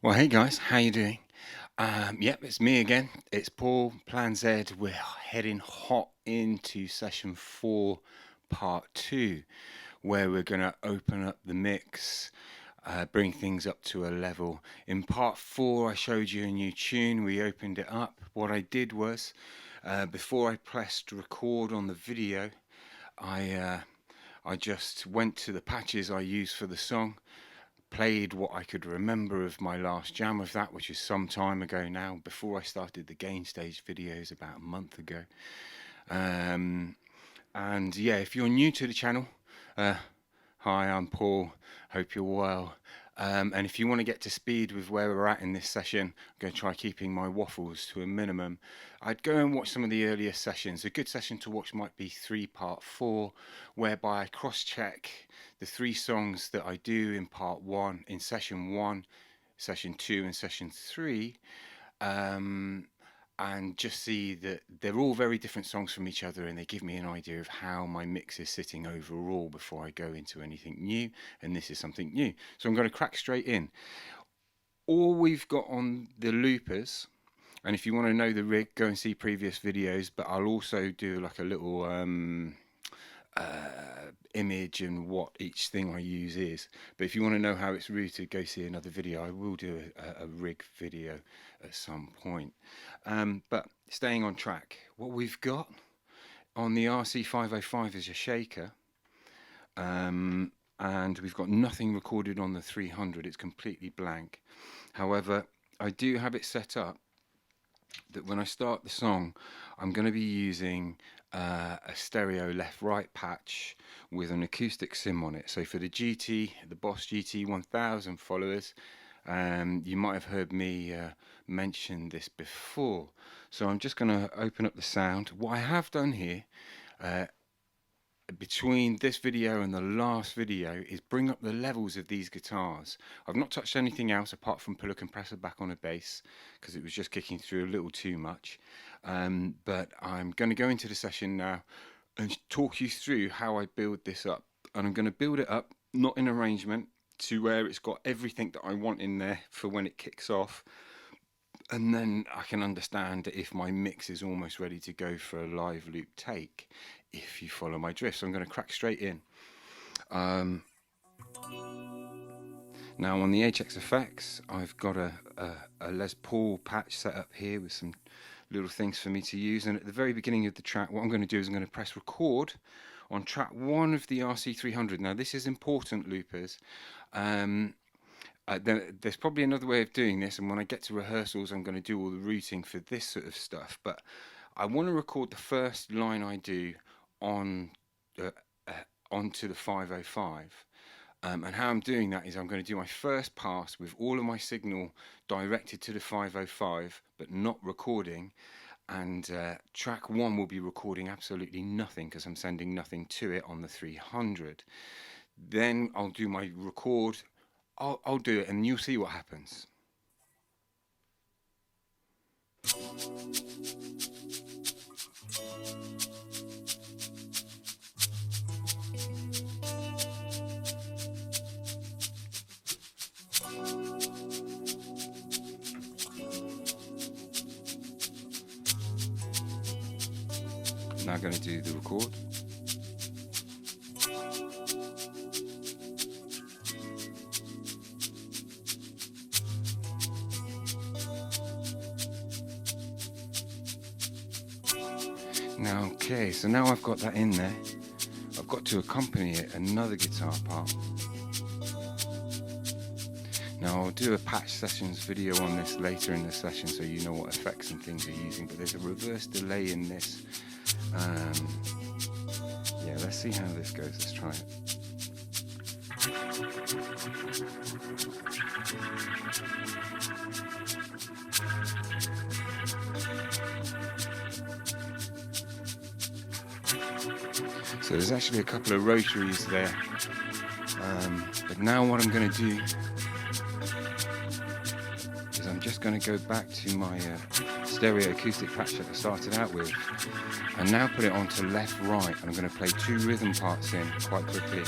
Well, hey guys, how you doing? Yep, it's me again. It's Paul, Plan Z. We're heading hot into session 4, part 2, where we're going to open up the mix, bring things up to a level. In part 4, I showed you a new tune. We opened it up. What I did was, before I pressed record on the video, I just went to the patches I used for the song, played what I could remember of my last jam of that, which is some time ago now, before I started the gain stage videos about a month ago. And yeah, if you're new to the channel, hi, I'm Paul, hope you're well. And if you want to get to speed with where we're at in this session, I'm going to try keeping my waffles to a minimum. I'd go and watch some of the earlier sessions. A good session to watch might be 3 part 4, whereby I cross-check the 3 songs that I do in part 1, in session 1, session 2 and session 3, and just see that they're all very different songs from each other, and they give me an idea of how my mix is sitting overall before I go into anything new, and this is something new. So I'm going to crack straight in. All we've got on the loopers, and if you want to know the rig, go and see previous videos, but I'll also do like a little image and what each thing I use is. But if you want to know how it's routed, go see another video. I will do a rig video at some point. But staying on track, what we've got on the RC505 is a shaker, and we've got nothing recorded on the 300. It's completely blank. However, I do have it set up that when I start the song, I'm going to be using a stereo left-right patch with an acoustic sim on it. So for the BOSS GT1000 followers, you might have heard me mention this before. So I'm just going to open up the sound. What I have done here, between this video and the last video, is bring up the levels of these guitars. I've not touched anything else apart from put a compressor back on a bass because it was just kicking through a little too much. But I'm going to go into the session now and talk you through how I build this up. And I'm going to build it up not in arrangement, to where it's got everything that I want in there for when it kicks off, and then I can understand if my mix is almost ready to go for a live loop take, if you follow my drift. So I'm going to crack straight in. Now on the HXEFFECTS, I've got a Les Paul patch set up here with some little things for me to use, and at the very beginning of the track, what I'm going to do is I'm going to press record on track 1 of the RC300. Now this is important, loopers. There's probably another way of doing this, and when I get to rehearsals I'm going to do all the routing for this sort of stuff, but I want to record the first line I do on onto the 505. And how I'm doing that is I'm going to do my first pass with all of my signal directed to the 505 but not recording, and track 1 will be recording absolutely nothing because I'm sending nothing to it on the 300. Then I'll do my record. I'll do it and you'll see what happens. Now I'm going to do the record. Now, okay, so now I've got that in there. I've got to accompany it another guitar part. Now I'll do a patch sessions video on this later in the session so you know what effects and things you're using, but there's a reverse delay in this. Yeah, let's see how this goes. Let's try it. So there's actually a couple of rotaries there, but now what I'm going to do is I'm just going to go back to my stereo acoustic patch that I started out with, and now put it onto left right, and I'm going to play 2 rhythm parts in quite quickly.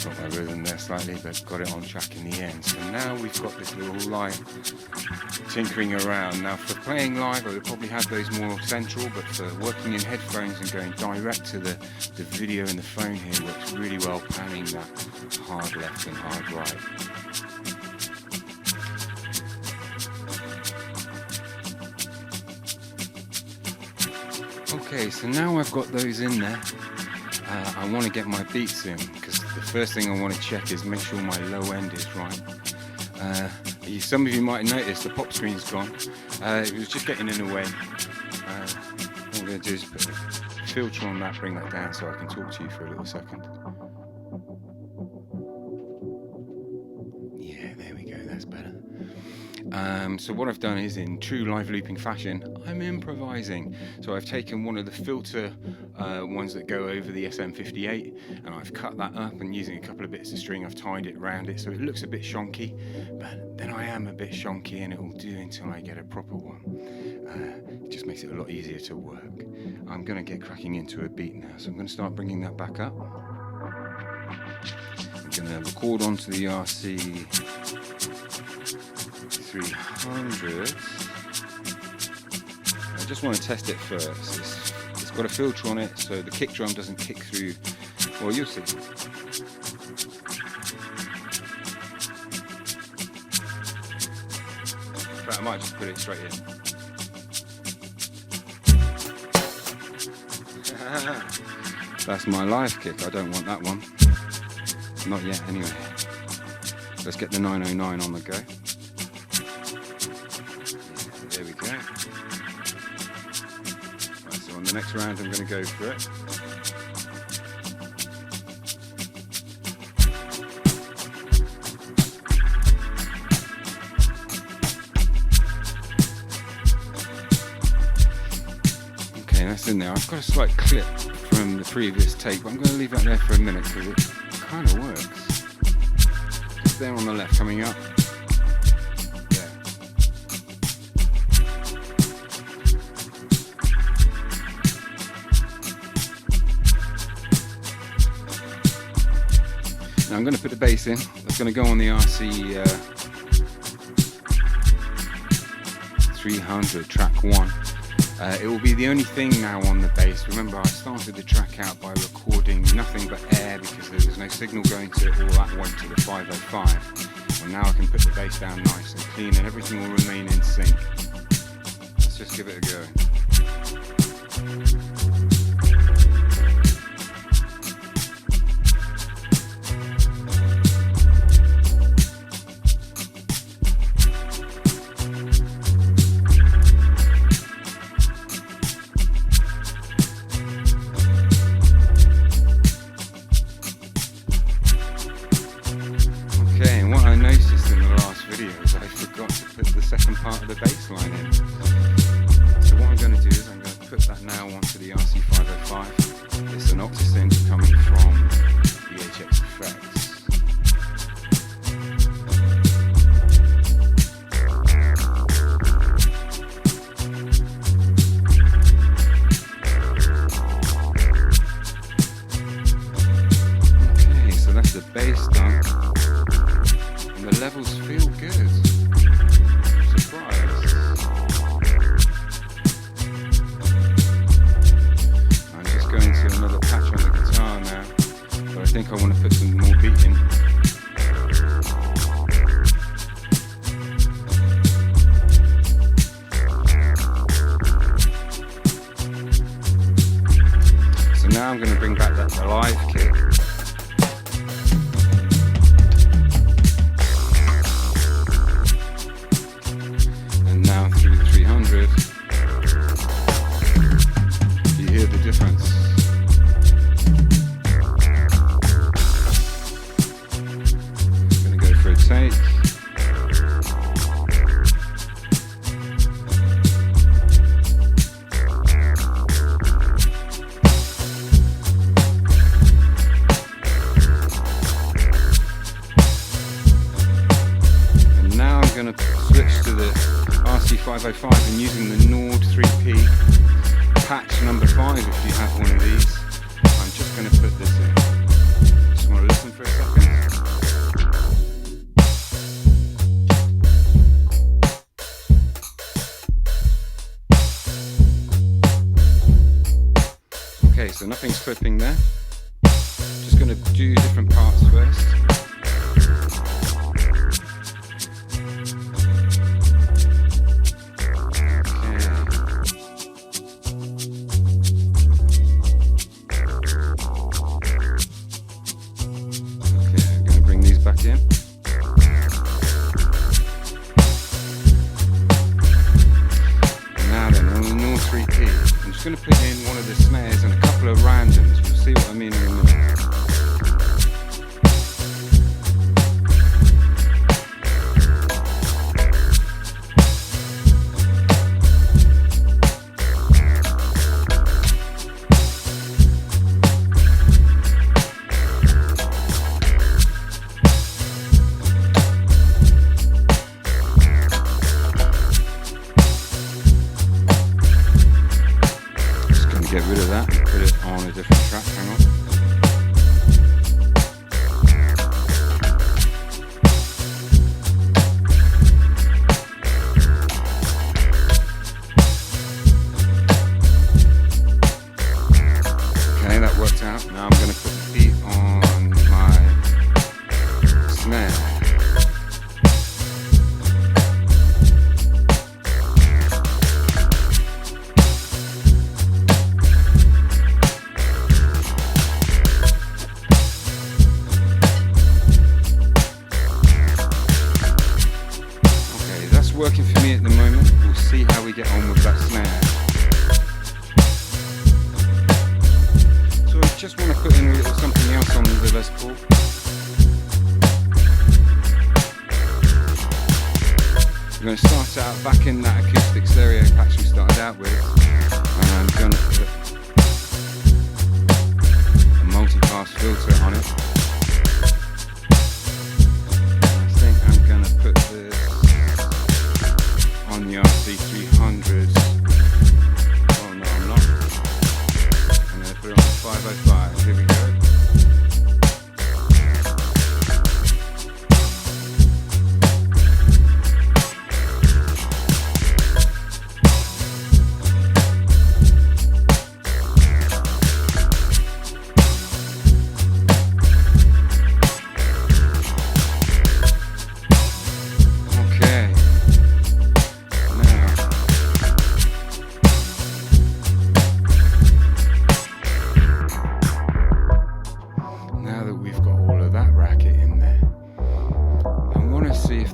got my rhythm there slightly, but got it on track in the end. So now we've got this little light tinkering around. Now for playing live, I would probably have those more central, but for working in headphones and going direct to the video in the phone here works really well, panning that hard left and hard right. Okay, so now I've got those in there. I want to get my beats in, because the first thing I want to check is make sure my low end is right. Some of you might notice the pop screen's gone. It was just getting in the way. What I'm going to do is put a filter on that, bring that down so I can talk to you for a little second. Yeah, there we go, that's better. So what I've done is, in true live looping fashion, I'm improvising. So I've taken one of the filter ones that go over the SM58, and I've cut that up, and using a couple of bits of string I've tied it around it so it looks a bit shonky, but then I am a bit shonky and it will do until I get a proper one. It just makes it a lot easier to work. I'm going to get cracking into a beat now, so I'm going to start bringing that back up. I'm going to record onto the RC300. I just want to test it first. It's got a filter on it, so the kick drum doesn't kick through. Well, you'll see. In fact, I might just put it straight in. That's my live kick. I don't want that one. Not yet, anyway. Let's get the 909 on the go. Yeah, there we go. Right, so on the next round, I'm going to go for it. Okay, that's in there. I've got a slight clip from the previous take, but I'm going to leave that there for a minute because it kind of works. Just there on the left, coming up. Yeah. Now I'm going to put the bass in. That's going to go on the RC300 track 1. It will be the only thing now on the bass. Remember, I started the track out by recording nothing but air because there was no signal going to it all that way to the 505. And now I can put the bass down nice and clean and everything will remain in sync. Let's just give it a go. Part of the bass line in. So what I'm going to do is I'm going to put that now onto the RC505. It's an octasynth coming from the HXEFFECTS. Okay, so that's the bass done. And the levels feel good. I'm just going to another patch on the guitar now, but I think I want to put some more beat in. So now I'm going to bring back that live kick. Through the 300, you hear the difference. I'm going to go for a take. And now I'm going to switch to the RC505 and using the Nord 3P patch number 5 if you have one of these. I'm just going to put this in just want to listen for a second. Okay, so nothing's clipping there. Just going to do different parts first. In. Now then, on the North 3P, I'm just going to put in one of the snares and a couple of randoms. You'll see what I mean in a minute. Get rid of that and put it on a different track. Hang on. Okay, that worked out. Now I'm going to put the beat on my snare. Working for me at the moment. We'll see how we get on with that snare. So I just want to put in a little something else on the Les Paul. I'm going to start out back in that acoustic stereo patch we started out with, and I'm going to put a multi-pass filter on it. I think I'm going to put this on the RC300. Oh no, I'm not. I'm going to put it on the 505. Here we go.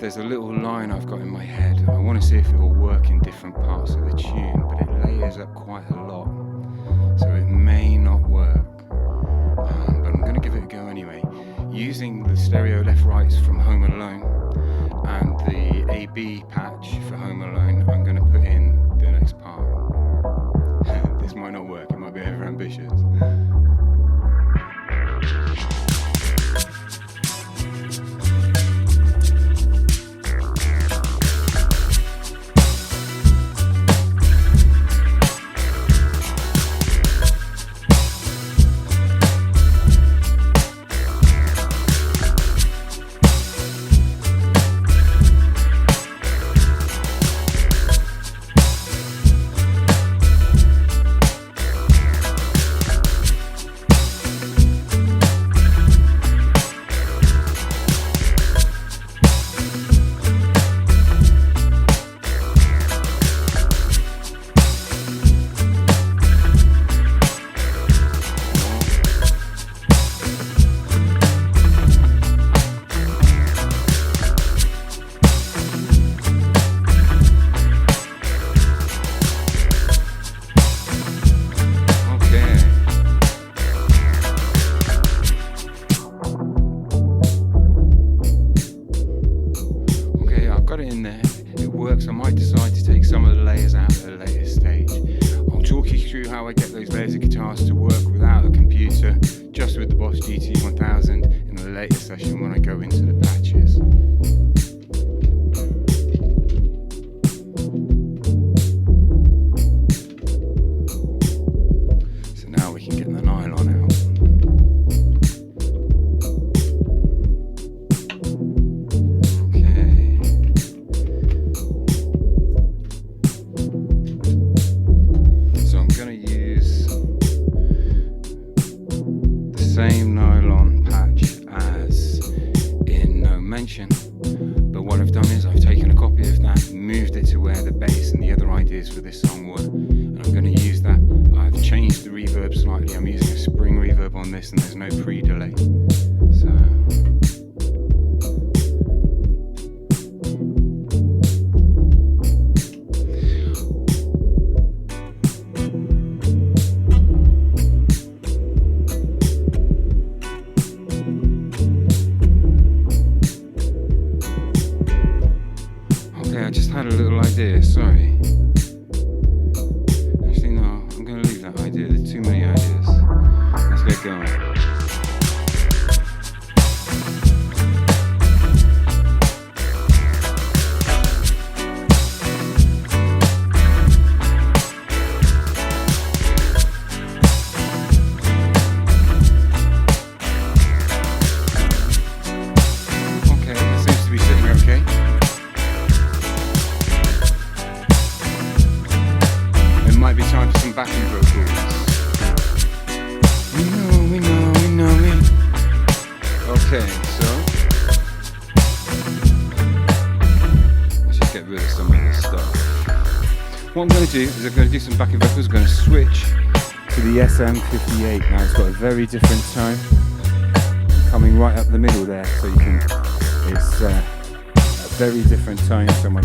There's a little line I've got in my head. I want to see if it will work in different parts of the tune, but it layers up quite a lot, so it may not work. But I'm going to give it a go anyway. Using the stereo left-rights from Home Alone and the AB patch for Home Alone, I'm going to put in the next part. This might not work, it might be over-ambitious. In there, it works. I might decide to take some of the layers out at a later stage. I'll talk you through how I get those layers of guitars to work without a computer, just with the BOSS GT1000 in a later session when I go into the patches. So now we can get the nylon out. ideas for this song were, and I'm going to use that. I've changed the reverb slightly. I'm using a spring reverb on this, and there's no pre-delay. So. I just had a little idea, sorry. Actually, no, I'm going to leave that idea. There's too many ideas. Let's get going. Okay, that seems to be sitting okay. Might be time for some backing vocals. We know it. Okay, so let's just get rid of some of this stuff. What I'm going to do is I'm going to do some backing vocals. I'm going to switch to the SM58. Now it's got a very different tone coming right up the middle there, so you can. It's a very different tone, so my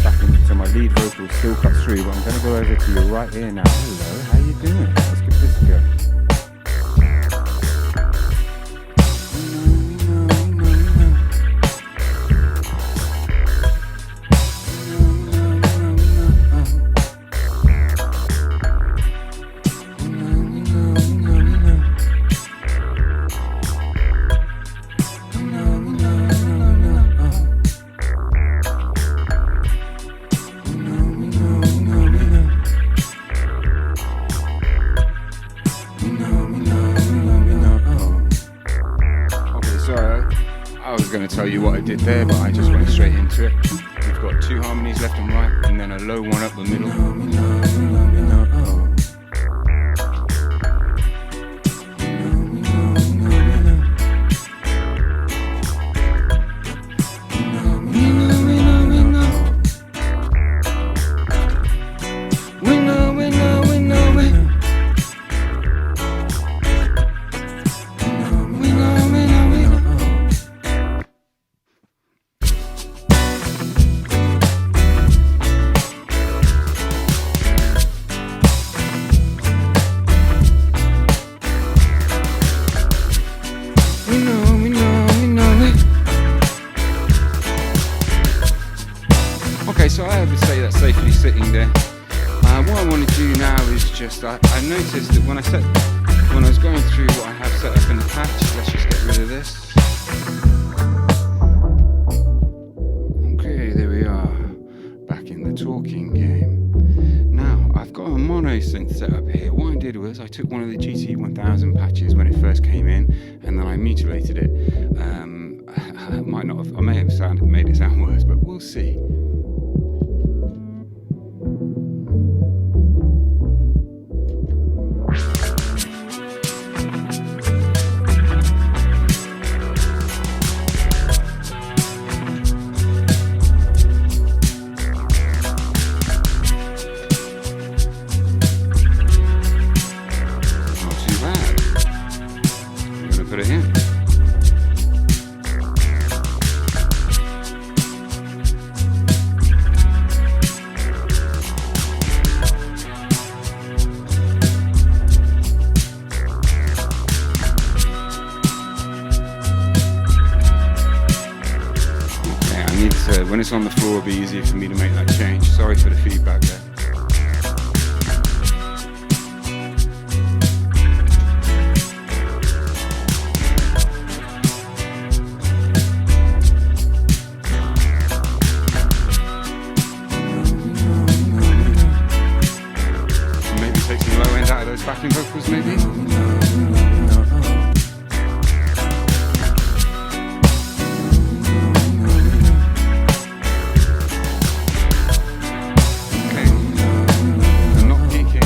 lead vocal still cuts through, but I'm going to go over to your right ear now. Hello, how you doing? Let's give this a go. Going to tell you what I did there, but I just went straight into it. We've got two harmonies left and right, and then a low one up the middle. Okay, so I would say that's safely sitting there. What I want to do now is just, I noticed that when I was going through what I have set up in the patch, let's just get rid of this. Okay, there we are, back in the talking game. Now, I've got a mono synth set up here. What I did was, I took one of the GT1000 patches when it first came in, and then I mutilated it. I may have made it sound worse, but we'll see. Put it in. Okay, I need to, when it's on the floor, it'll be easier for me to make that change. Sorry for the feedback there. Backing vocals maybe? Okay, I'm not peaking.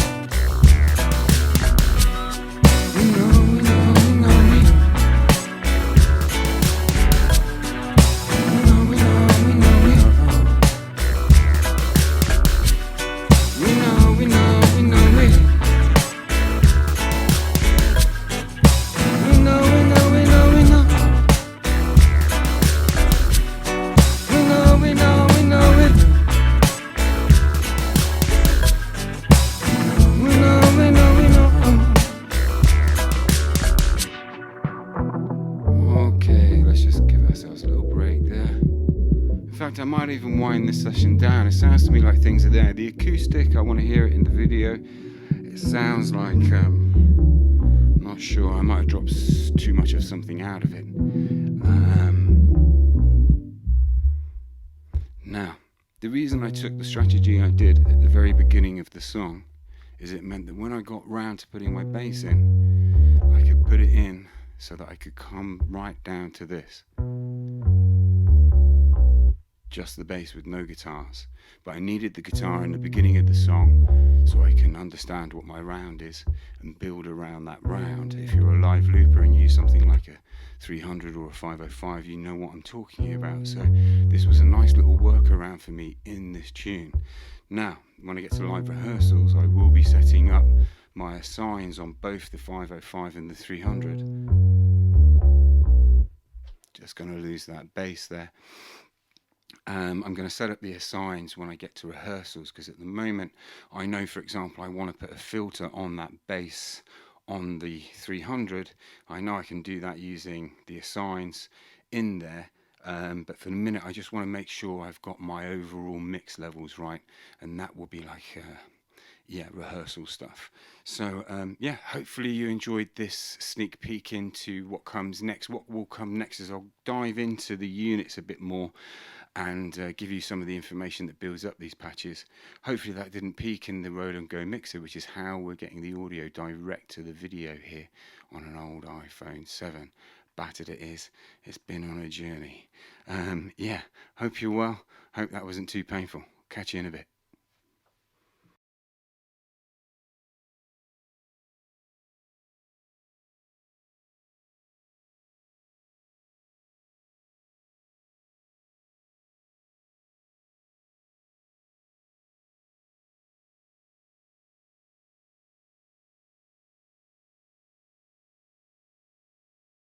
We know might even wind this session down. It sounds to me like things are there. The acoustic, I want to hear it in the video. It sounds like, not sure, I might have dropped too much of something out of it. Now, the reason I took the strategy I did at the very beginning of the song is it meant that when I got round to putting my bass in, I could put it in so that I could come right down to this. Just the bass with no guitars. But I needed the guitar in the beginning of the song so I can understand what my round is and build around that round. If you're a live looper and use something like a 300 or a 505, you know what I'm talking about. So this was a nice little workaround for me in this tune. Now, when I get to live rehearsals, I will be setting up my assigns on both the 505 and the 300. Just going to lose that bass there. I'm going to set up the assigns when I get to rehearsals, because at the moment I know, for example, I want to put a filter on that bass on the 300. I know I can do that using the assigns in there, but for the minute I just want to make sure I've got my overall mix levels right, and that will be like rehearsal stuff. So yeah, hopefully you enjoyed this sneak peek into what comes next. What will come next is I'll dive into the units a bit more and give you some of the information that builds up these patches. Hopefully that didn't peak in the Roland Go-mixer, which is how we're getting the audio direct to the video here on an old iPhone 7. Battered it is. It's been on a journey. Yeah, hope you're well. Hope that wasn't too painful. Catch you in a bit.